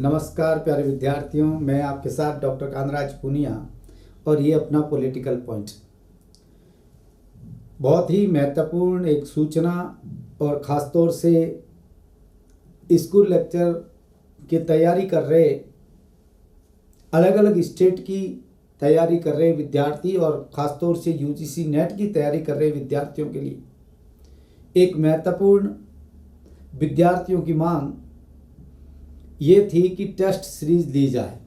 नमस्कार प्यारे विद्यार्थियों, मैं आपके साथ डॉक्टर कांतराज पूनिया और ये अपना पॉलिटिकल पॉइंट। बहुत ही महत्वपूर्ण एक सूचना और ख़ास तौर से स्कूल लेक्चर की तैयारी कर रहे, अलग अलग स्टेट की तैयारी कर रहे विद्यार्थी और ख़ास तौर से यूजीसी नेट की तैयारी कर रहे विद्यार्थियों के लिए एक महत्वपूर्ण विद्यार्थियों की मांग ये थी कि टेस्ट सीरीज ली जाए।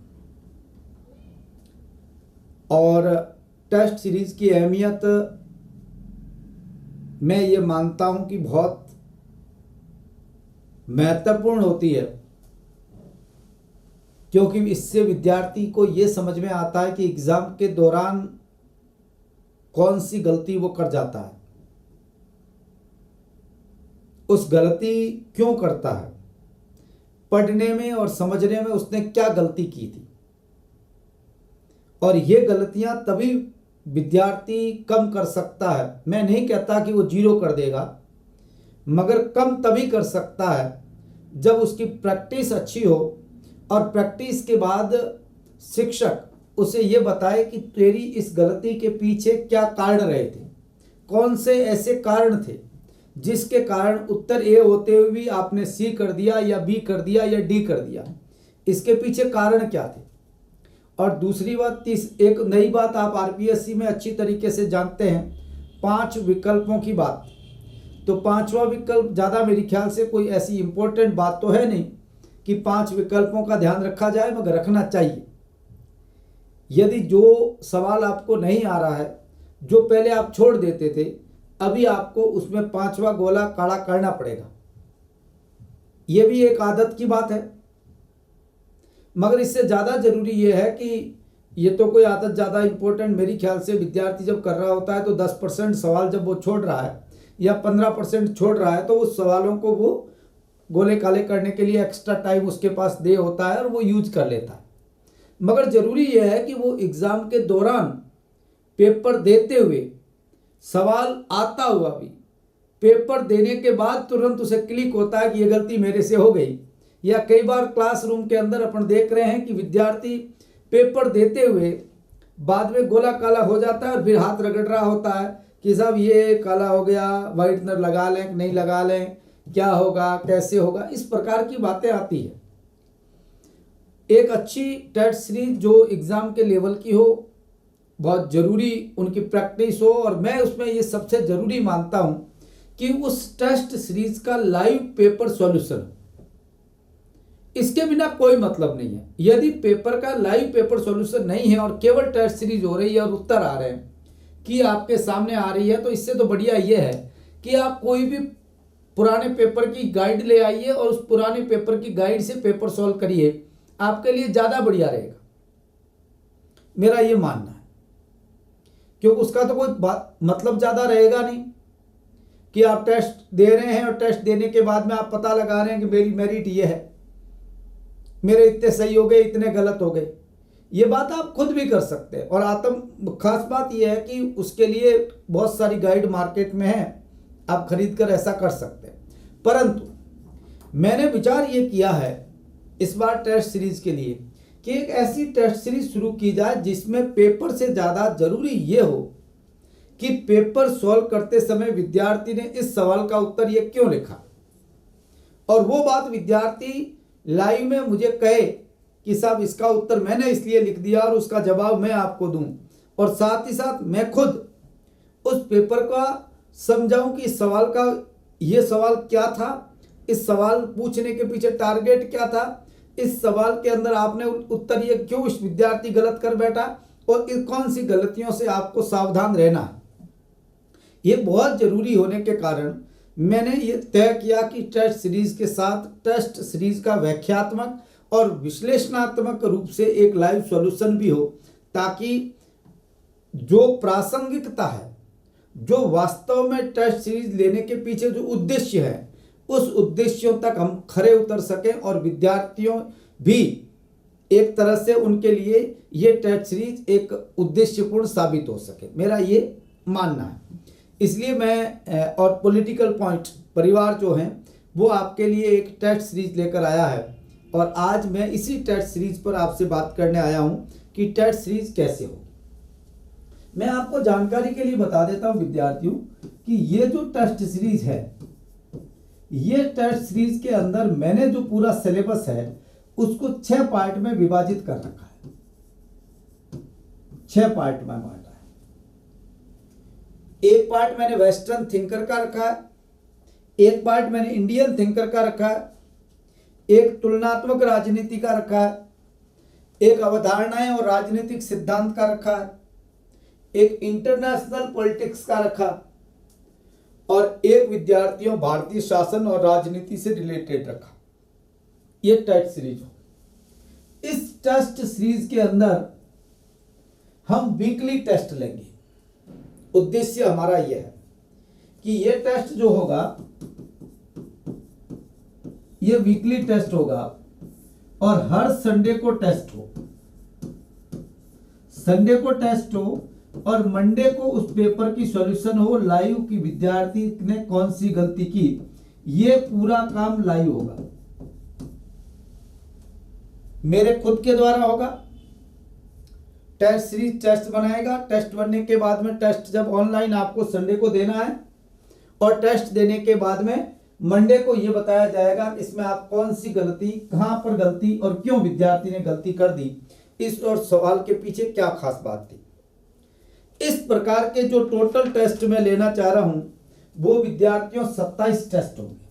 और टेस्ट सीरीज की अहमियत मैं ये मानता हूं कि बहुत महत्वपूर्ण होती है, क्योंकि इससे विद्यार्थी को ये समझ में आता है कि एग्जाम के दौरान कौन सी गलती वो कर जाता है, उस गलती क्यों करता है, पढ़ने में और समझने में उसने क्या गलती की थी। और ये गलतियां तभी विद्यार्थी कम कर सकता है। मैं नहीं कहता कि वो जीरो कर देगा, मगर कम तभी कर सकता है जब उसकी प्रैक्टिस अच्छी हो और प्रैक्टिस के बाद शिक्षक उसे ये बताए कि तेरी इस गलती के पीछे क्या कारण रहे थे, कौन से ऐसे कारण थे जिसके कारण उत्तर ए होते हुए भी आपने सी कर दिया या बी कर दिया या डी कर दिया, इसके पीछे कारण क्या थे। और दूसरी बात, एक नई बात आप आरपीएससी में अच्छी तरीके से जानते हैं, 5 विकल्पों की बात। तो 5वां विकल्प ज़्यादा मेरे ख्याल से कोई ऐसी इंपॉर्टेंट बात तो है नहीं कि 5 विकल्पों का ध्यान रखा जाए, मगर रखना चाहिए। यदि जो सवाल आपको नहीं आ रहा है, जो पहले आप छोड़ देते थे, अभी आपको उसमें 5वां गोला काला करना पड़ेगा। यह भी एक आदत की बात है, मगर इससे ज़्यादा जरूरी यह है कि ये तो कोई आदत ज़्यादा इंपॉर्टेंट मेरे ख्याल से विद्यार्थी जब कर रहा होता है तो 10% सवाल जब वो छोड़ रहा है या 15% छोड़ रहा है, तो उस सवालों को वो गोले काले करने के लिए एक्स्ट्रा टाइम उसके पास दे होता है और वो यूज कर लेता है। मगर ज़रूरी यह है कि वो एग्ज़ाम के दौरान पेपर देते हुए, सवाल आता हुआ भी, पेपर देने के बाद तुरंत उसे क्लिक होता है कि ये गलती मेरे से हो गई। या कई बार क्लासरूम के अंदर अपन देख रहे हैं कि विद्यार्थी पेपर देते हुए बाद में गोला काला हो जाता है और फिर हाथ रगड़ रहा होता है कि साहब ये काला हो गया, व्हाइटनर लगा लें कि नहीं लगा लें, क्या होगा, कैसे होगा, इस प्रकार की बातें आती है। एक अच्छी टेस्ट सीरीज जो एग्ज़ाम के लेवल की हो, बहुत ज़रूरी उनकी प्रैक्टिस हो, और मैं उसमें ये सबसे ज़रूरी मानता हूं कि उस टेस्ट सीरीज का लाइव पेपर सॉल्यूशन, इसके बिना कोई मतलब नहीं है। यदि पेपर का लाइव पेपर सॉल्यूशन नहीं है और केवल टेस्ट सीरीज हो रही है और उत्तर आ रहे हैं कि आपके सामने आ रही है, तो इससे तो बढ़िया ये है कि आप कोई भी पुराने पेपर की गाइड ले आइए और उस पुराने पेपर की गाइड से पेपर सॉल्व करिए, आपके लिए ज़्यादा बढ़िया रहेगा, मेरा ये मानना है। क्योंकि उसका तो कोई मतलब ज़्यादा रहेगा नहीं कि आप टेस्ट दे रहे हैं और टेस्ट देने के बाद में आप पता लगा रहे हैं कि मेरी मेरिट ये है, मेरे इतने सही हो गए, इतने गलत हो गए। ये बात आप खुद भी कर सकते हैं। और खास बात यह है कि उसके लिए बहुत सारी गाइड मार्केट में है, आप खरीद कर ऐसा कर सकते हैं। परंतु मैंने विचार ये किया है इस बार टेस्ट सीरीज के लिए कि एक ऐसी टेस्ट सीरीज शुरू की जाए जिसमें पेपर से ज़्यादा जरूरी ये हो कि पेपर सॉल्व करते समय विद्यार्थी ने इस सवाल का उत्तर ये क्यों लिखा, और वो बात विद्यार्थी लाइव में मुझे कहे कि साहब इसका उत्तर मैंने इसलिए लिख दिया और उसका जवाब मैं आपको दूं, और साथ ही साथ मैं खुद उस पेपर का समझाऊं कि इस सवाल का ये सवाल क्या था, इस सवाल पूछने के पीछे टारगेट क्या था, इस सवाल के अंदर आपने उत्तर ये क्यों इस विद्यार्थी गलत कर बैठा, और कौन सी गलतियों से आपको सावधान रहना है। ये बहुत जरूरी होने के कारण मैंने ये तय किया कि टेस्ट सीरीज के साथ टेस्ट सीरीज का व्याख्यात्मक और विश्लेषणात्मक रूप से एक लाइव सॉल्यूशन भी हो, ताकि जो प्रासंगिकता है, जो वास्तव में टेस्ट सीरीज लेने के पीछे जो उद्देश्य है, उस उद्देश्यों तक हम खरे उतर सकें और विद्यार्थियों भी एक तरह से उनके लिए ये टेस्ट सीरीज एक उद्देश्यपूर्ण साबित हो सके, मेरा ये मानना है। इसलिए मैं और पॉलिटिकल पॉइंट परिवार जो हैं वो आपके लिए एक टेस्ट सीरीज लेकर आया है, और आज मैं इसी टेस्ट सीरीज पर आपसे बात करने आया हूं कि टेस्ट सीरीज कैसे हो। मैं आपको जानकारी के लिए बता देता हूं विद्यार्थियों कि ये जो टेस्ट सीरीज है, ये टेस्ट सीरीज के अंदर मैंने जो पूरा सिलेबस है उसको 6 पार्ट में विभाजित कर रखा है, 6 पार्ट में बांटा है। एक पार्ट मैंने वेस्टर्न थिंकर का रखा है, एक पार्ट मैंने इंडियन थिंकर का रखा है, एक तुलनात्मक राजनीति का रखा है, एक अवधारणाएं और राजनीतिक सिद्धांत का रखा है, एक इंटरनेशनल पॉलिटिक्स का रखा और एक विद्यार्थियों भारतीय शासन और राजनीति से रिलेटेड रखा। ये टेस्ट सीरीज हो। इस टेस्ट सीरीज के अंदर हम वीकली टेस्ट लेंगे। उद्देश्य हमारा यह है कि ये टेस्ट जो होगा ये वीकली टेस्ट होगा और हर संडे को टेस्ट हो, संडे को टेस्ट हो और मंडे को उस पेपर की सॉल्यूशन हो लाइव कि विद्यार्थी ने कौन सी गलती की। ये पूरा काम लाइव होगा, मेरे खुद के द्वारा होगा। टेस्ट सीरीज टेस्ट बनाएगा, टेस्ट बनने के बाद में टेस्ट जब ऑनलाइन आपको संडे को देना है और टेस्ट देने के बाद में मंडे को यह बताया जाएगा इसमें आप कौन सी गलती, कहां पर गलती और क्यों विद्यार्थी ने गलती कर दी, इस और सवाल के पीछे क्या खास बात थी। इस प्रकार के जो टोटल टेस्ट मैं लेना चाह रहा हूं वो विद्यार्थियों 27 टेस्ट होंगे।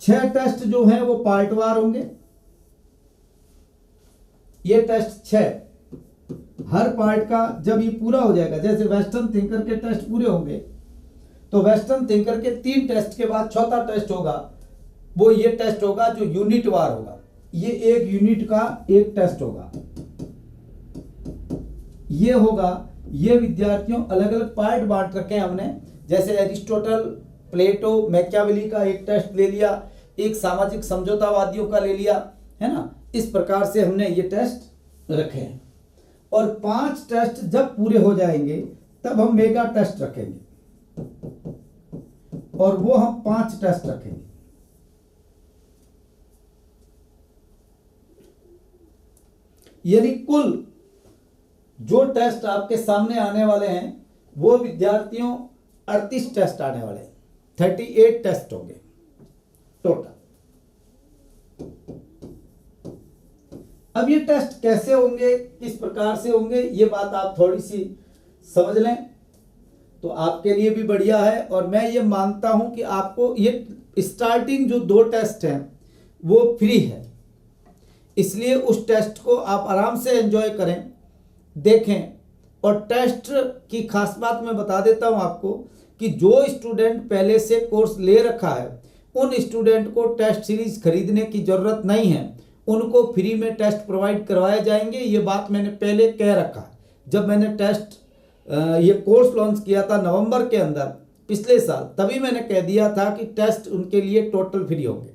6 टेस्ट जो हैं वो पार्टवार होंगे। ये टेस्ट 6 हर पार्ट का जब ये पूरा हो जाएगा, जैसे वेस्टर्न थिंकर के टेस्ट पूरे होंगे तो वेस्टर्न थिंकर के 3 टेस्ट के बाद चौथा टेस्ट होगा, वो ये टेस्ट होगा जो यूनिट वार होगा। ये एक यूनिट का एक टेस्ट होगा, ये होगा। ये विद्यार्थियों अलग अलग पार्ट बांट रखे हैं हमने, जैसे एरिस्टोटल, प्लेटो, मैकियावेली का एक टेस्ट ले लिया, एक सामाजिक समझौतावादियों का ले लिया, है ना। इस प्रकार से हमने ये टेस्ट रखे हैं और 5 टेस्ट जब पूरे हो जाएंगे तब हम मेगा टेस्ट रखेंगे और वो हम 5 टेस्ट रखेंगे। यानी कुल जो टेस्ट आपके सामने आने वाले हैं वो विद्यार्थियों 38 टेस्ट आने वाले हैं, 38 टेस्ट होंगे टोटल। अब ये टेस्ट कैसे होंगे, किस प्रकार से होंगे, ये बात आप थोड़ी सी समझ लें तो आपके लिए भी बढ़िया है। और मैं ये मानता हूं कि आपको ये स्टार्टिंग जो 2 टेस्ट हैं वो फ्री है, इसलिए उस टेस्ट को आप आराम से एंजॉय करें, देखें। और टेस्ट की खास बात मैं बता देता हूं आपको कि जो स्टूडेंट पहले से कोर्स ले रखा है उन स्टूडेंट को टेस्ट सीरीज खरीदने की ज़रूरत नहीं है, उनको फ्री में टेस्ट प्रोवाइड करवाए जाएंगे। ये बात मैंने पहले कह रखा है, जब मैंने टेस्ट ये कोर्स लॉन्च किया था नवंबर के अंदर पिछले साल, तभी मैंने कह दिया था कि टेस्ट उनके लिए टोटल फ्री होंगे।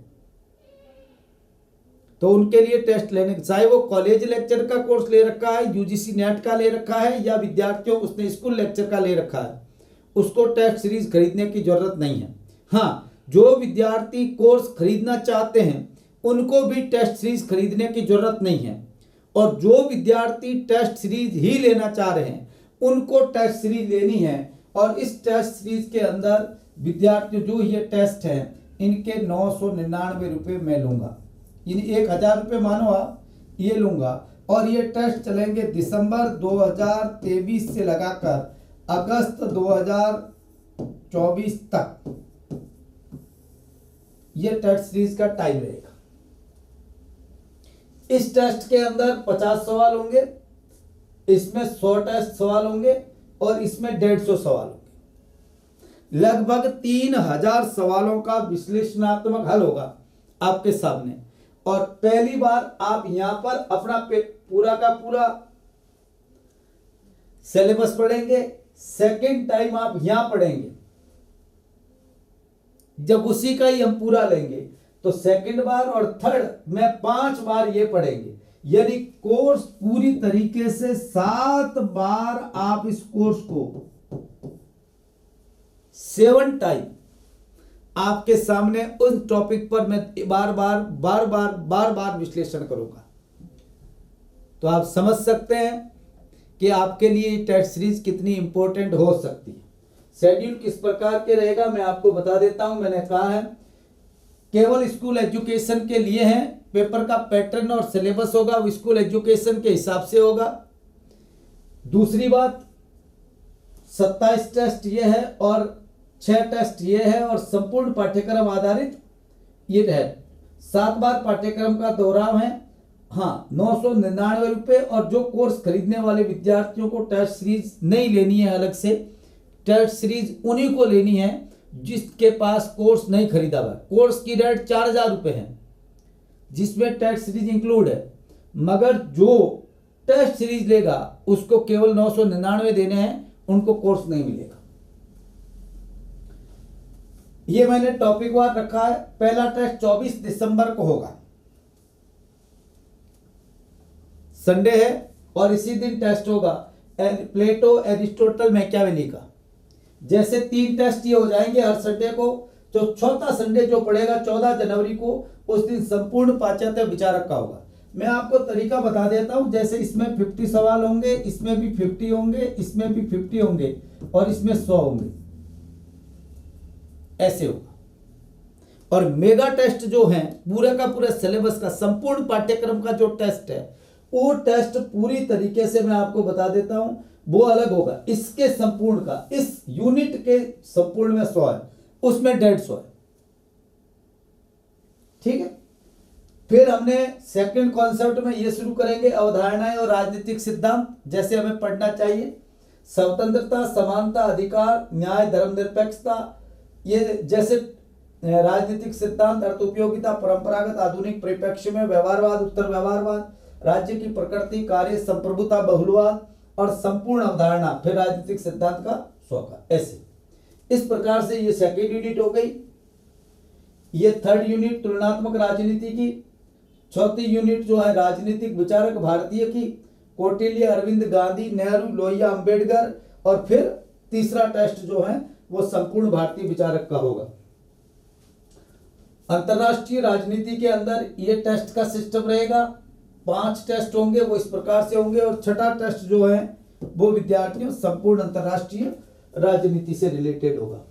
तो उनके लिए टेस्ट लेने, चाहे वो कॉलेज लेक्चर का कोर्स ले रखा है, यूजीसी नेट का ले रखा है या विद्यार्थियों उसने स्कूल लेक्चर का ले रखा है, उसको टेस्ट सीरीज खरीदने की जरूरत नहीं है। हाँ, जो विद्यार्थी कोर्स खरीदना चाहते हैं उनको भी टेस्ट सीरीज खरीदने की जरूरत नहीं है, और जो विद्यार्थी टेस्ट सीरीज ही लेना चाह रहे हैं उनको टेस्ट सीरीज लेनी है। और इस टेस्ट सीरीज के अंदर विद्यार्थी जो ये टेस्ट हैं इनके 999 रुपये मैं लूँगा, यानी 1000 रुपये मानो आप ये लूँगा। और ये टेस्ट चलेंगे दिसंबर 2023 से लगाकर अगस्त 2024 तक, ये टेस्ट सीरीज का टाइम रहेगा। इस टेस्ट के अंदर 50 सवाल होंगे, इसमें 100 टेस्ट सवाल होंगे और इसमें 150 सवाल होंगे। लगभग 3000 सवालों का विश्लेषणात्मक हल होगा आपके सामने। और पहली बार आप यहां पर अपना पूरा का पूरा सिलेबस पढ़ेंगे, सेकेंड टाइम आप यहां पढ़ेंगे। जब उसी का ही हम पूरा लेंगे तो सेकंड बार और थर्ड में 5 बार ये पढ़ेंगे, यानी कोर्स पूरी तरीके से 7 बार आप इस कोर्स को 7 टाइम आपके सामने उन टॉपिक पर मैं बार बार विश्लेषण करूंगा। तो आप समझ सकते हैं कि आपके लिए टेस्ट सीरीज कितनी इंपॉर्टेंट हो सकती है। शेड्यूल किस प्रकार के रहेगा मैं आपको बता देता हूं। मैंने कहा है केवल स्कूल एजुकेशन के लिए है। पेपर का पैटर्न और सिलेबस होगा वो स्कूल एजुकेशन के हिसाब से होगा। दूसरी बात 27 टेस्ट ये है और 6 टेस्ट ये है और संपूर्ण पाठ्यक्रम आधारित ये है। 7 बार पाठ्यक्रम का दोहराव है। हाँ, 999 रुपये। और जो कोर्स खरीदने वाले विद्यार्थियों को टेस्ट सीरीज नहीं लेनी है अलग से, टेस्ट सीरीज उन्हीं को लेनी है जिसके पास कोर्स नहीं खरीदा हुआ। कोर्स की रेट 4000 रुपये है जिसमें टेस्ट सीरीज इंक्लूड है, मगर जो टेस्ट सीरीज लेगा उसको केवल 999 देने हैं, उनको कोर्स नहीं मिलेगा। ये मैंने टॉपिक वार रखा है। पहला टेस्ट 24 दिसंबर को होगा, संडे है, और इसी दिन टेस्ट होगा प्लेटो, एरिस्टोटल, मैकियावेली का। जैसे 3 टेस्ट ये हो जाएंगे हर संडे को, तो चौथा संडे जो पड़ेगा 14 जनवरी को, उस दिन संपूर्ण पाश्चात्य विचारक का होगा। मैं आपको तरीका बता देता हूं। जैसे इसमें 50 सवाल होंगे, इसमें भी 50 होंगे, इसमें भी 50 होंगे और इसमें 100 होंगे, ऐसे होगा। और मेगा टेस्ट जो है पूरे का पूरे सिलेबस का संपूर्ण पाठ्यक्रम का जो टेस्ट है, वो टेस्ट पूरी तरीके से मैं आपको बता देता हूं, वो अलग होगा। इसके संपूर्ण का, इस यूनिट के संपूर्ण में 100 है, उसमें 150 है। ठीक है। फिर हमने सेकंड कॉन्सेप्ट में ये शुरू करेंगे अवधारणाएं और राजनीतिक सिद्धांत, जैसे हमें पढ़ना चाहिए। स्वतंत्रता, समानता, अधिकार, न्याय, धर्मनिरपेक्षता, ये जैसे राजनीतिक सिद्धांत, अर्थ उपयोगिता, परंपरागत, आधुनिक परिप्रेक्ष्य में, व्यवहारवाद, उत्तर व्यवहारवाद, राज्य की प्रकृति, कार्य, संप्रभुता, बहुलवाद और संपूर्ण अवधारणा, फिर राजनीतिक सिद्धांत का 100 का। ऐसे इस प्रकार से ये सेकेंड यूनिट हो गई। ये थर्ड यूनिट तुलनात्मक राजनीति की। चौथी यूनिट जो है राजनीतिक विचारक भारतीय की, कौटिल्य, अरविंद, गांधी, नेहरू, लोहिया, अंबेडकर। और फिर तीसरा टेस्ट जो है वो संपूर्ण भारतीय विचारक का होगा। अंतरराष्ट्रीय राजनीति के अंदर ये टेस्ट का सिस्टम रहेगा। 5 टेस्ट होंगे, वो इस प्रकार से होंगे। और छठा टेस्ट जो है वो विद्यार्थियों संपूर्ण अंतरराष्ट्रीय राजनीति से रिलेटेड होगा।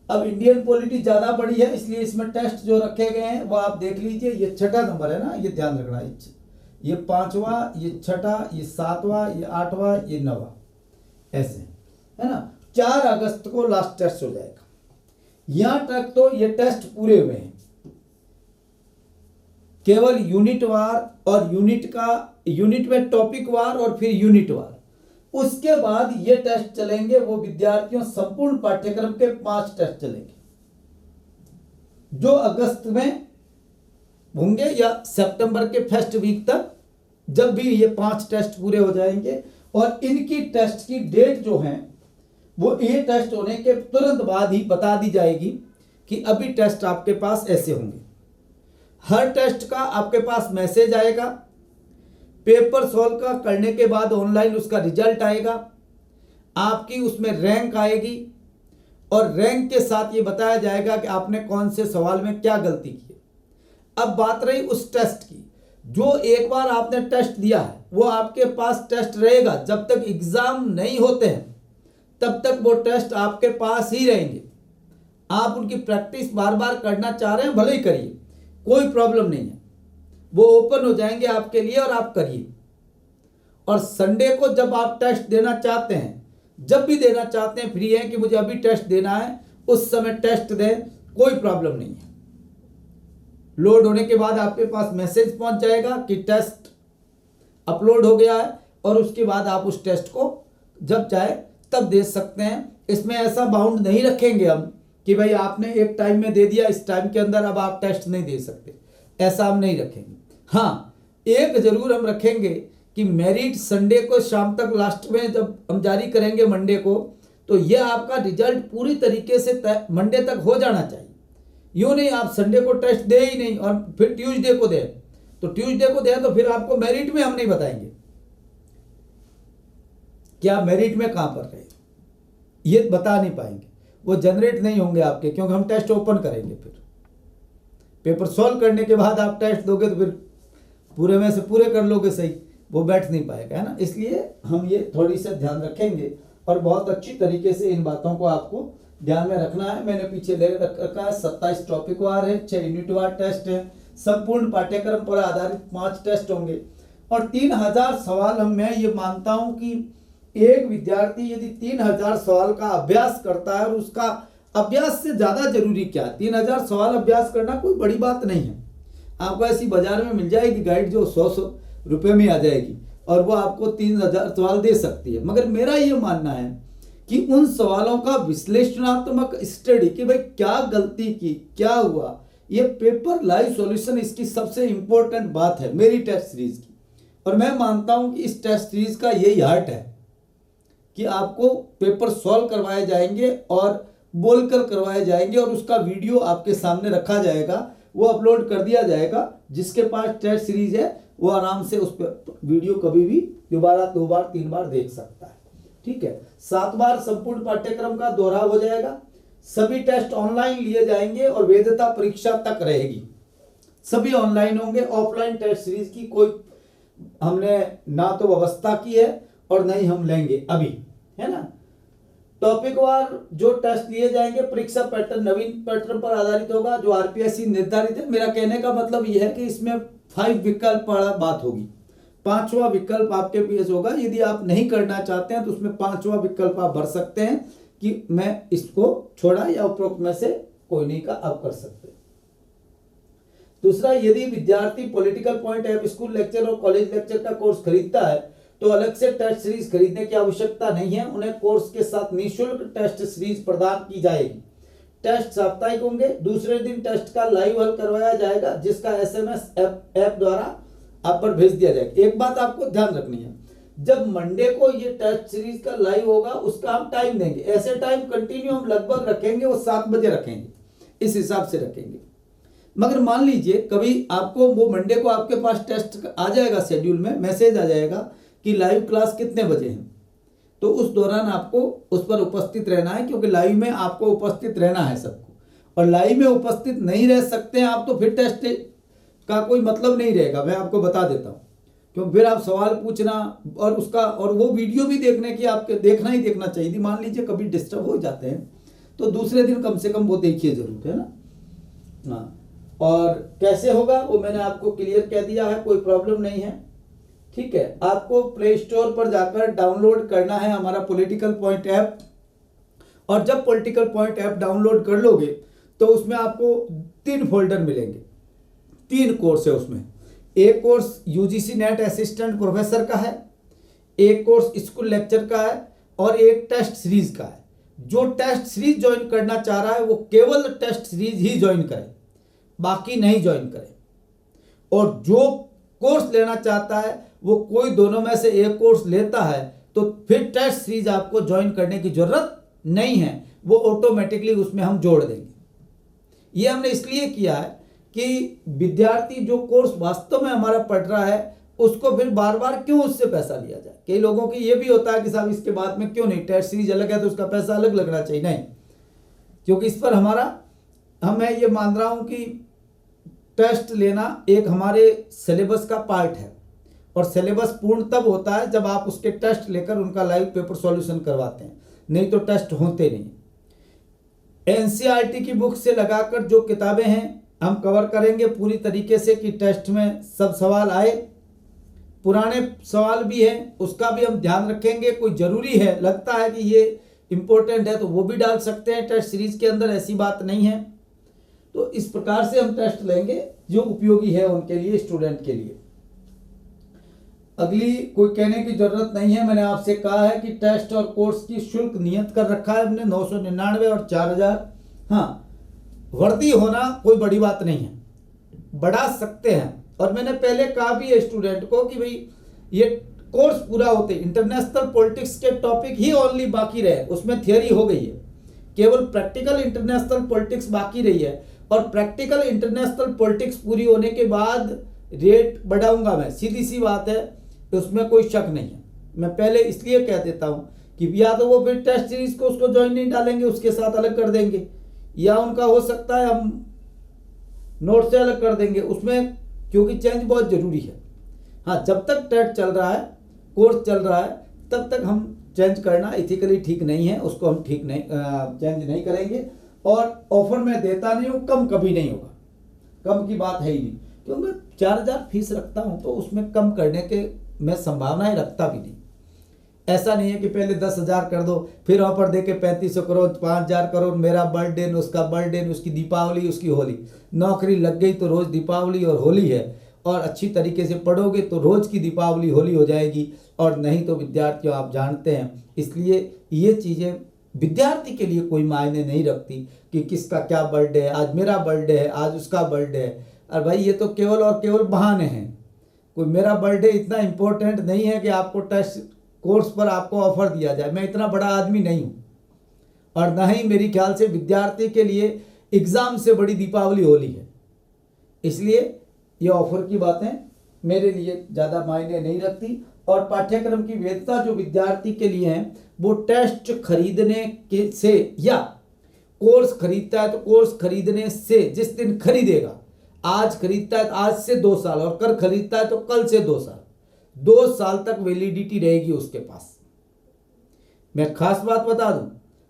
अब इंडियन पॉलिटी ज्यादा बड़ी है, इसलिए इसमें टेस्ट जो रखे गए हैं वो आप देख लीजिए। ये छठा नंबर है ना, ये ध्यान रखना। ये 5वां, ये छठा, ये 7वां, ये 8वां, ये 9वां, ऐसे है ना। 4 अगस्त को लास्ट टेस्ट हो जाएगा। यहां तक तो ये टेस्ट पूरे हुए हैं। केवल यूनिट वार और यूनिट में टॉपिक वार और फिर यूनिट वार। उसके बाद ये टेस्ट चलेंगे वो विद्यार्थियों संपूर्ण पाठ्यक्रम के 5 टेस्ट चलेंगे, जो अगस्त में होंगे या सितंबर के फर्स्ट वीक तक, जब भी ये 5 टेस्ट पूरे हो जाएंगे। और इनकी टेस्ट की डेट जो है वो ये टेस्ट होने के तुरंत बाद ही बता दी जाएगी कि अभी टेस्ट आपके पास ऐसे होंगे। हर टेस्ट का आपके पास मैसेज आएगा। पेपर सॉल्व का करने के बाद ऑनलाइन उसका रिजल्ट आएगा, आपकी उसमें रैंक आएगी और रैंक के साथ ये बताया जाएगा कि आपने कौन से सवाल में क्या गलती की। अब बात रही उस टेस्ट की, जो एक बार आपने टेस्ट दिया है वो आपके पास टेस्ट रहेगा। जब तक एग्जाम नहीं होते हैं तब तक वो टेस्ट आपके पास ही रहेंगे। आप उनकी प्रैक्टिस बार बार करना चाह रहे हैं, भले ही करिए, कोई प्रॉब्लम नहीं है। वो ओपन हो जाएंगे आपके लिए और आप करिए। और संडे को जब आप टेस्ट देना चाहते हैं, जब भी देना चाहते हैं, फ्री है कि मुझे अभी टेस्ट देना है, उस समय टेस्ट दें, कोई प्रॉब्लम नहीं है। लोड होने के बाद आपके पास मैसेज पहुंच जाएगा कि टेस्ट अपलोड हो गया है, और उसके बाद आप उस टेस्ट को जब चाहे तब दे सकते हैं। इसमें ऐसा बाउंड नहीं रखेंगे हम कि भाई आपने एक टाइम में दे दिया, इस टाइम के अंदर अब आप टेस्ट नहीं दे सकते, ऐसा हम नहीं रखेंगे। हाँ, एक जरूर हम रखेंगे कि मेरिट संडे को शाम तक, लास्ट में जब हम जारी करेंगे मंडे को, तो यह आपका रिजल्ट पूरी तरीके से मंडे तक हो जाना चाहिए। यूँ नहीं आप संडे को टेस्ट दे ही नहीं और फिर ट्यूसडे को दें, तो ट्यूसडे को दें तो फिर आपको मेरिट में हम नहीं बताएंगे क्या मेरिट में कहां पर रहे, ये बता नहीं पाएंगे। वो जनरेट नहीं होंगे आपके, क्योंकि हम टेस्ट ओपन करेंगे। फिर पेपर सॉल्व करने के बाद आप टेस्ट दोगे तो फिर पूरे में से पूरे कर लोगे सही, वो बैठ नहीं पाएगा, है ना। इसलिए हम ये थोड़ी सा ध्यान रखेंगे और बहुत अच्छी तरीके से इन बातों को आपको ध्यान में रखना है। मैंने पीछे ले रखा है 27 टॉपिक वार है, 6 यूनिट वार टेस्ट है, संपूर्ण पाठ्यक्रम पर आधारित 5 टेस्ट होंगे और 3000 सवाल। मैं ये मानता हूं कि एक विद्यार्थी यदि 3000 सवाल का अभ्यास करता है, और उसका अभ्यास से ज्यादा जरूरी क्या है, 3000 सवाल अभ्यास करना कोई बड़ी बात नहीं है। आपको ऐसी बाजार में मिल जाएगी गाइड जो 100 रुपए में आ जाएगी और वो आपको 3000 सवाल दे सकती है। मगर मेरा ये मानना है कि उन सवालों का विश्लेषणात्मक स्टडी कि भाई क्या गलती की, क्या हुआ, ये पेपर लाइव सॉल्यूशन इसकी सबसे इंपॉर्टेंट बात है मेरी टेस्ट सीरीज की। और मैं मानता हूं कि इस टेस्ट सीरीज का यही हार्ट है कि आपको पेपर सॉल्व करवाए जाएंगे और बोलकर करवाए जाएंगे और उसका वीडियो आपके सामने रखा जाएगा, वो अपलोड कर दिया जाएगा। जिसके पास टेस्ट सीरीज है वो आराम से उस पर वीडियो कभी भी दोबारा 2 बार 3 बार देख सकता है, ठीक है। 7 बार संपूर्ण पाठ्यक्रम का दोहराव हो जाएगा, सभी टेस्ट ऑनलाइन लिए जाएंगे और वैधता परीक्षा तक रहेगी, सभी ऑनलाइन होंगे। ऑफलाइन टेस्ट सीरीज की कोई हमने ना तो व्यवस्था की है और नहीं हम लेंगे अभी, है ना। टॉपिक वार जो टेस्ट लिए जाएंगे, परीक्षा पैटर्न नवीन पैटर्न पर आधारित होगा जो आरपीएससी निर्धारित है। मेरा कहने का मतलब यह है कि इसमें 5 विकल्प वाला बात होगी, 5वां विकल्प आपके पास होगा। यदि आप नहीं करना चाहते हैं तो उसमें 5वां विकल्प आप भर सकते हैं कि मैं इसको छोड़ा या उपरोक्त में से कोई नहीं का आप कर सकते। दूसरा, यदि विद्यार्थी political point app school lecture और कॉलेज लेक्चर का कोर्स खरीदता है तो अलग से टेस्ट सीरीज खरीदने की आवश्यकता नहीं है, उन्हें कोर्स के साथ निःशुल्क टेस्ट सीरीज प्रदान की जाएगी। टेस्ट साप्ताहिक होंगे, दूसरे दिन टेस्ट का लाइव हल करवाया जाएगा जिसका एसएमएस ऐप द्वारा आप पर भेज दिया जाएगा। एक बात आपको ध्यान रखनी है, जब मंडे को ये टेस्ट सीरीज का लाइव होगा उसका हम टाइम देंगे, ऐसे टाइम कंटिन्यू हम लगभग रखेंगे, वो 7 बजे रखेंगे, इस हिसाब से रखेंगे। मगर मान लीजिए कभी आपको वो मंडे को आपके पास टेस्ट आ जाएगा, शेड्यूल में मैसेज आ जाएगा कि लाइव क्लास कितने बजे है, तो उस दौरान आपको उस पर उपस्थित रहना है, क्योंकि लाइव में आपको उपस्थित रहना है सबको। और लाइव में उपस्थित नहीं रह सकते हैं आप तो फिर टेस्ट का कोई मतलब नहीं रहेगा, मैं आपको बता देता हूँ। क्योंकि फिर आप सवाल पूछना और उसका और वो वीडियो भी देखने की आपके देखना ही देखना चाहिए। मान लीजिए कभी डिस्टर्ब हो जाते हैं तो दूसरे दिन कम से कम वो देखिए जरूर, है ना। हाँ, और कैसे होगा वो मैंने आपको क्लियर कह दिया है, कोई प्रॉब्लम नहीं है, ठीक है। आपको प्ले स्टोर पर जाकर डाउनलोड करना है हमारा पॉलिटिकल पॉइंट ऐप, और जब पॉलिटिकल पॉइंट ऐप डाउनलोड कर लोगे तो उसमें आपको 3 फोल्डर मिलेंगे, 3 कोर्स है उसमें। एक course UGC net assistant professor का है, एक कोर्स स्कूल लेक्चर का है और एक टेस्ट सीरीज का है। जो टेस्ट सीरीज ज्वाइन करना चाह रहा है वो केवल टेस्ट सीरीज ही ज्वाइन करे, बाकी नहीं ज्वाइन करे। और जो कोर्स लेना चाहता है वो कोई दोनों में से एक कोर्स लेता है तो फिर टेस्ट सीरीज आपको ज्वाइन करने की जरूरत नहीं है, वो ऑटोमेटिकली उसमें हम जोड़ देंगे। ये हमने इसलिए किया है कि विद्यार्थी जो कोर्स वास्तव में हमारा पढ़ रहा है उसको फिर बार बार क्यों उससे पैसा लिया जाए। कई लोगों की ये भी होता है कि साहब इसके बाद में क्यों नहीं, टेस्ट सीरीज अलग है तो उसका पैसा अलग लगना चाहिए। नहीं, क्योंकि इस पर मैं ये मान रहा हूं कि टेस्ट लेना एक हमारे सिलेबस का पार्ट है, और सिलेबस पूर्ण तब होता है जब आप उसके टेस्ट लेकर उनका लाइव पेपर सॉल्यूशन करवाते हैं, नहीं तो टेस्ट होते नहीं। एनसीईआरटी की बुक से लगाकर जो किताबें हैं हम कवर करेंगे पूरी तरीके से कि टेस्ट में सब सवाल आए। पुराने सवाल भी हैं उसका भी हम ध्यान रखेंगे, कोई ज़रूरी है लगता है कि ये इम्पोर्टेंट है तो वो भी डाल सकते हैं टेस्ट सीरीज के अंदर, ऐसी बात नहीं है। तो इस प्रकार से हम टेस्ट लेंगे जो उपयोगी है उनके लिए, स्टूडेंट के लिए। अगली कोई कहने की जरूरत नहीं है, मैंने आपसे कहा है कि टेस्ट और कोर्स की शुल्क नियत कर रखा है हमने 999 और 4000। हाँ, वर्दी होना कोई बड़ी बात नहीं है, बढ़ा सकते हैं। और मैंने पहले कहा भी है स्टूडेंट को कि भाई ये कोर्स पूरा होते इंटरनेशनल पॉलिटिक्स के टॉपिक ही ओनली बाकी रहे, उसमें थियरी हो गई है, केवल प्रैक्टिकल इंटरनेशनल पॉलिटिक्स बाकी रही है। और प्रैक्टिकल इंटरनेशनल पॉलिटिक्स पूरी होने के बाद रेट बढ़ाऊंगा मैं, सीधी सी बात है, उसमें कोई शक नहीं है। मैं पहले इसलिए कह देता हूं कि या तो वो फिर टेस्ट सीरीज को उसको ज्वाइन नहीं डालेंगे, उसके साथ अलग कर देंगे, या उनका हो सकता है हम नोट से अलग कर देंगे उसमें, क्योंकि चेंज बहुत ज़रूरी है। हाँ, जब तक टेट चल रहा है, कोर्स चल रहा है, तब तक हम चेंज करना इथिकली ठीक नहीं है, उसको हम ठीक नहीं चेंज नहीं करेंगे। और ऑफर मैं देता नहीं हूँ, कम कभी नहीं होगा, कम की बात है ही नहीं, क्योंकि मैं 4,000 फीस रखता हूँ तो उसमें कम करने के मैं संभावनाएं रखता भी नहीं। ऐसा नहीं है कि पहले 10,000 कर दो, फिर ऑफर दे के 3500 करो, 5,000 करो, मेरा बर्थडे, उसका बर्थडे, उसकी दीपावली, उसकी होली। नौकरी लग गई तो रोज़ दीपावली और होली है, और अच्छी तरीके से पढ़ोगे तो रोज़ की दीपावली होली हो जाएगी, और नहीं तो विद्यार्थियों आप जानते हैं। इसलिए ये चीज़ें विद्यार्थी के लिए कोई मायने नहीं रखती कि किसका क्या बर्थडे है, आज मेरा बर्थडे है, आज उसका बर्थडे है। और भाई ये तो केवल और केवल बहाने हैं। कोई मेरा बर्थडे इतना इम्पोर्टेंट नहीं है कि आपको टेस्ट कोर्स पर आपको ऑफर दिया जाए, मैं इतना बड़ा आदमी नहीं हूँ, और ना ही मेरी ख्याल से विद्यार्थी के लिए एग्ज़ाम से बड़ी दीपावली होली है। इसलिए ये ऑफर की बातें मेरे लिए ज़्यादा मायने नहीं रखती। और पाठ्यक्रम की वैधता जो विद्यार्थी के लिए है, वो टेस्ट खरीदने के से, या कोर्स खरीदता है तो कोर्स खरीदने से, जिस दिन खरीदेगा, आज खरीदता है तो आज से 2 साल, और कल खरीदता है तो कल से 2 साल, 2 साल तक वैलिडिटी रहेगी उसके पास। मैं खास बात बता दूं,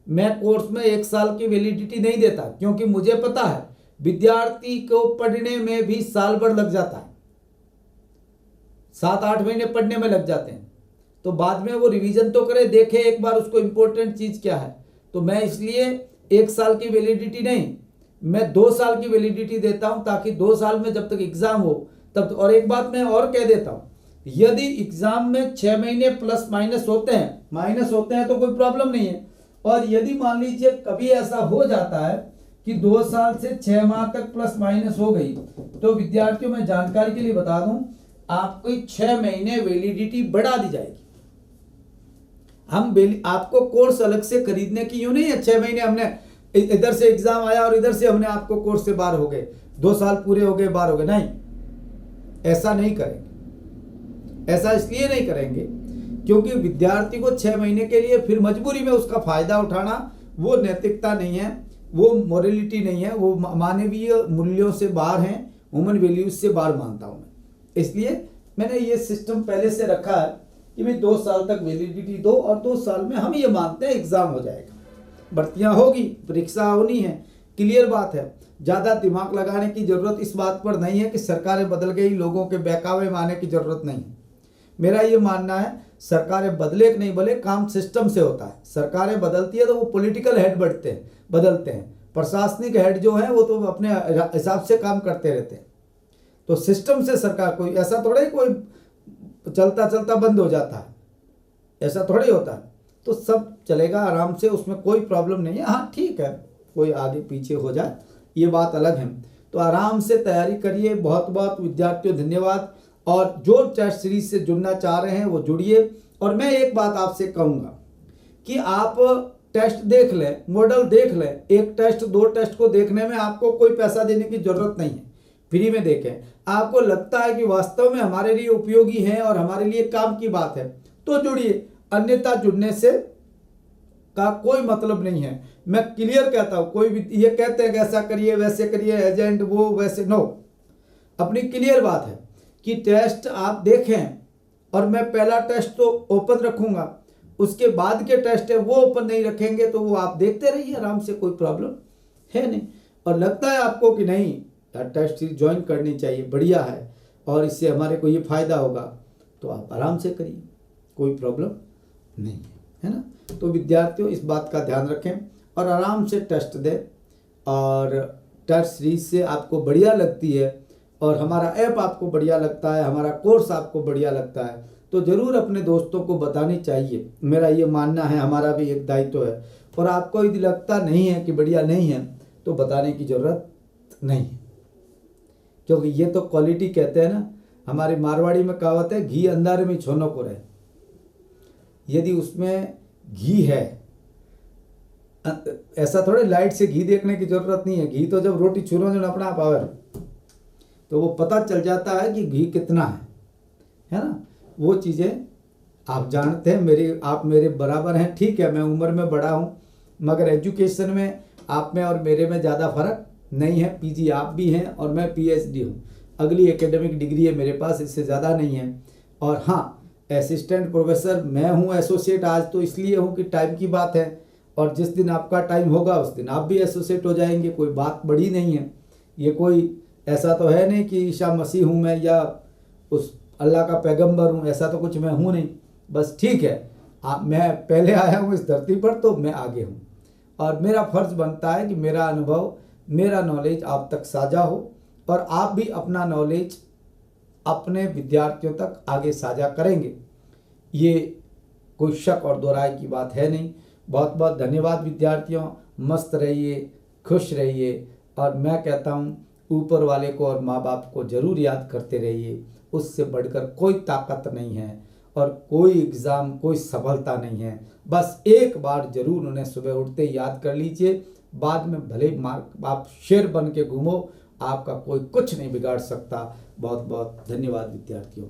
मैं कोर्स में 1 साल की वैलिडिटी नहीं देता, क्योंकि मुझे पता है विद्यार्थी को पढ़ने में भी साल भर लग जाता है, 7-8 महीने पढ़ने में लग जाते हैं, तो बाद में वो रिवीजन तो करे, देखे एक बार उसको इम्पोर्टेंट चीज़ क्या है। तो मैं इसलिए 1 साल की वैलिडिटी नहीं, मैं 2 साल की वैलिडिटी देता हूं, ताकि 2 साल में जब तक एग्ज़ाम हो तब। और एक बात मैं और कह देता हूं, यदि एग्ज़ाम में 6 महीने प्लस माइनस होते हैं तो कोई प्रॉब्लम नहीं है। और यदि मान लीजिए कभी ऐसा हो जाता है कि 2 साल से 6 माह तक प्लस माइनस हो गई, तो विद्यार्थियों में जानकारी के लिए बता दूं, आपको 6 महीने वैलिडिटी बढ़ा दी जाएगी। आपको कोर्स अलग से खरीदने की यूं नहीं है, 6 महीने हमने इधर से एग्जाम आया और इधर से हमने आपको कोर्स से बाहर हो गए, 2 साल पूरे हो गए, बाहर हो गए, नहीं, ऐसा नहीं करेंगे। ऐसा इसलिए नहीं करेंगे क्योंकि विद्यार्थी को 6 महीने के लिए फिर मजबूरी में उसका फायदा उठाना, वो नैतिकता नहीं है, वो मोरलिटी नहीं है, वो मानवीय मूल्यों से बाहर है, ह्यूमन वैल्यूज से बाहर मानता हूं मैं। इसलिए मैंने ये सिस्टम पहले से रखा है कि भाई 2 साल तक वैलिडिटी दो, और 2 साल में हम ये मानते हैं एग्जाम हो जाएगा, भर्तियां होगी, परीक्षा होनी है, क्लियर बात है। ज़्यादा दिमाग लगाने की ज़रूरत इस बात पर नहीं है कि सरकारें बदल गई, लोगों के बहकावे में आने की ज़रूरत नहीं है। मेरा ये मानना है सरकारें बदले कि नहीं बदले, काम सिस्टम से होता है। सरकारें बदलती है तो वो पॉलिटिकल हेड बदलते हैं, प्रशासनिक हेड जो है वो तो अपने हिसाब से काम करते रहते हैं। तो सिस्टम से सरकार, कोई ऐसा थोड़ा ही कोई चलता चलता बंद हो जाता है, ऐसा थोड़ा ही होता है। तो सब चलेगा आराम से, उसमें कोई प्रॉब्लम नहीं है। हाँ ठीक है, कोई आगे पीछे हो जाए ये बात अलग है। तो आराम से तैयारी करिए। बहुत बहुत विद्यार्थियों धन्यवाद, और जो टेस्ट सीरीज से जुड़ना चाह रहे हैं वो जुड़िए। और मैं एक बात आपसे कहूँगा कि आप टेस्ट देख लें, मॉडल देख लें, 1 टेस्ट 2 टेस्ट को देखने में आपको कोई पैसा देने की ज़रूरत नहीं है, फ्री में देखें। आपको लगता है कि वास्तव में हमारे लिए उपयोगी है और हमारे लिए काम की बात है तो जुड़िए, अन्यथा जुड़ने से का कोई मतलब नहीं है। मैं क्लियर कहता हूँ, कोई भी ये कहते हैं कि ऐसा करिए वैसे करिए, एजेंट वो वैसे, नो, अपनी क्लियर बात है कि टेस्ट आप देखें, और मैं पहला टेस्ट तो ओपन रखूँगा, उसके बाद के टेस्ट है वो ओपन नहीं रखेंगे, तो वो आप देखते रहिए आराम से, कोई प्रॉब्लम है नहीं। और लगता है आपको कि नहीं यार टेस्ट सीरीज ज्वाइन करनी चाहिए, बढ़िया है और इससे हमारे को ये फ़ायदा होगा, तो आप आराम से करिए, कोई प्रॉब्लम नहीं है ना। तो विद्यार्थियों इस बात का ध्यान रखें और आराम से टेस्ट दें। और टेस्ट सीरीज से आपको बढ़िया लगती है और हमारा ऐप आपको बढ़िया लगता है, हमारा कोर्स आपको बढ़िया लगता है, तो ज़रूर अपने दोस्तों को बतानी चाहिए। मेरा ये मानना है, हमारा भी एक दायित्व है। और आपको यदि लगता नहीं है कि बढ़िया नहीं है तो बताने की ज़रूरत नहीं है, क्योंकि ये तो क्वालिटी कहते हैं ना, हमारी मारवाड़ी में कहावत है, घी अंधारे में छोनो को रहे। यदि उसमें घी है, ऐसा थोड़े लाइट से घी देखने की ज़रूरत नहीं है, घी तो जब रोटी छूरो जो अपना पावर, तो वो पता चल जाता है कि घी कितना है ना। वो चीज़ें आप जानते हैं आप मेरे बराबर हैं, ठीक है, मैं उम्र में बड़ा हूँ, मगर एजुकेशन में आप में और मेरे में ज़्यादा फर्क नहीं है। पीजी आप भी हैं और मैं पीएचडी हूँ, अगली एकेडमिक डिग्री है मेरे पास, इससे ज़्यादा नहीं है। और हाँ, असिस्टेंट प्रोफेसर मैं हूँ, एसोसिएट आज तो इसलिए हूँ कि टाइम की बात है, और जिस दिन आपका टाइम होगा उस दिन आप भी एसोसिएट हो जाएंगे, कोई बात बड़ी नहीं है। ये कोई ऐसा तो है नहीं कि ईसा मसीह हूँ मैं या उस अल्लाह का पैगंबर हूँ, ऐसा तो कुछ मैं हूँ नहीं। बस ठीक है, मैं पहले आया हूँ इस धरती पर तो मैं आगे हूँ, और मेरा फर्ज बनता है कि मेरा अनुभव, मेरा नॉलेज आप तक साझा हो, और आप भी अपना नॉलेज अपने विद्यार्थियों तक आगे साझा करेंगे, ये कोई शक और दो राय की बात है नहीं। बहुत बहुत धन्यवाद विद्यार्थियों, मस्त रहिए, खुश रहिए, और मैं कहता हूँ ऊपर वाले को और माँ बाप को ज़रूर याद करते रहिए, उससे बढ़कर कोई ताकत नहीं है और कोई एग्ज़ाम, कोई सफलता नहीं है। बस एक बार ज़रूर उन्हें सुबह उठते याद कर लीजिए, बाद में भले मार्क आप शेर बन के घूमो, आपका कोई कुछ नहीं बिगाड़ सकता। बहुत बहुत धन्यवाद विद्यार्थियों।